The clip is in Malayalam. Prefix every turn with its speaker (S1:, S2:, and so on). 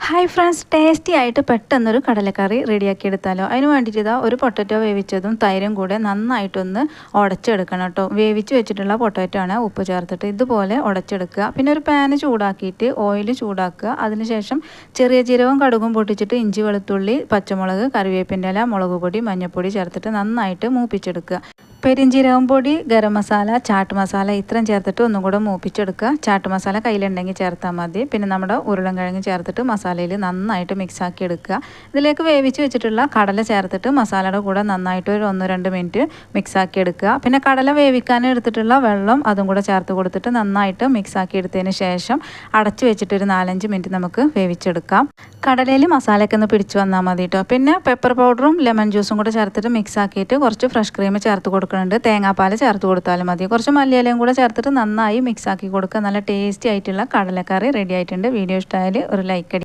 S1: ഹായ് ഫ്രണ്ട്സ്, ടേസ്റ്റി ആയിട്ട് പെട്ടെന്നൊരു കടലക്കറി റെഡിയാക്കി എടുത്താലോ. അതിന് വേണ്ടിയിട്ട് ഇതാ ഒരു പൊട്ടറ്റോ വേവിച്ചതും തൈരും കൂടെ നന്നായിട്ടൊന്ന് ഉടച്ചെടുക്കണം കേട്ടോ. വേവിച്ച് വെച്ചിട്ടുള്ള പൊട്ടറ്റോ ആണ്, ഉപ്പ് ചേർത്തിട്ട് ഇതുപോലെ ഉടച്ചെടുക്കുക. പിന്നെ ഒരു പാന് ചൂടാക്കിയിട്ട് ഓയിൽ ചൂടാക്കുക. അതിനുശേഷം ചെറിയ ജീരകവും കടുകും പൊട്ടിച്ചിട്ട് ഇഞ്ചി, വെളുത്തുള്ളി, പച്ചമുളക്, കറിവേപ്പിൻ്റെ ഇല, മുളക് പൊടി, മഞ്ഞൾപ്പൊടി ചേർത്തിട്ട് നന്നായിട്ട് മൂപ്പിച്ചെടുക്കുക. പെരിഞ്ചീരകം പൊടി, ഗരം മസാല, ചാട്ട് മസാല ഇത്രയും ചേർത്തിട്ട് ഒന്നും കൂടെ മൂപ്പിച്ചെടുക്കുക. ചാട്ട് മസാല കയ്യിലുണ്ടെങ്കിൽ ചേർത്താൽ മതി. പിന്നെ നമ്മുടെ ഉരുളൻകിഴങ്ങ് ചേർത്തിട്ട് മസാലയിൽ നന്നായിട്ട് മിക്സാക്കി എടുക്കുക. ഇതിലേക്ക് വേവിച്ച് വെച്ചിട്ടുള്ള കടല ചേർത്തിട്ട് മസാലയുടെ കൂടെ നന്നായിട്ട് ഒരു 1-2 മിനിറ്റ് മിക്സാക്കി എടുക്കുക. പിന്നെ കടല വേവിക്കാൻ എടുത്തിട്ടുള്ള വെള്ളം അതും കൂടെ ചേർത്ത് കൊടുത്തിട്ട് നന്നായിട്ട് മിക്സാക്കി എടുത്തതിന് ശേഷം അടച്ചു വെച്ചിട്ട് ഒരു 4-5 മിനിറ്റ് നമുക്ക് വേവിച്ചെടുക്കാം. കടലയിൽ മസാലയൊക്കെ ഒന്ന് പിടിച്ച് വന്നാൽ മതി കേട്ടോ. പിന്നെ പെപ്പർ പൗഡറും ലെമൺ ജ്യൂസും കൂടെ ചേർത്തിട്ട് മിക്സ് ആക്കിയിട്ട് കുറച്ച് ഫ്രഷ് ക്രീം ചേർത്ത് കൊടുക്കുന്നുണ്ട്. തേങ്ങാപ്പാൽ ചേർത്ത് കൊടുത്താലും മതി. കുറച്ച് മല്ലിയിലയും കൂടെ ചേർത്തിട്ട് നന്നായി മിക്സ് ആക്കി കൊടുക്കുക. നല്ല ടേസ്റ്റി ആയിട്ടുള്ള കടലക്കറി റെഡി ആയിട്ടുണ്ട്. വീഡിയോ ഇഷ്ടമായാൽ ഒരു ലൈക്ക് അടി.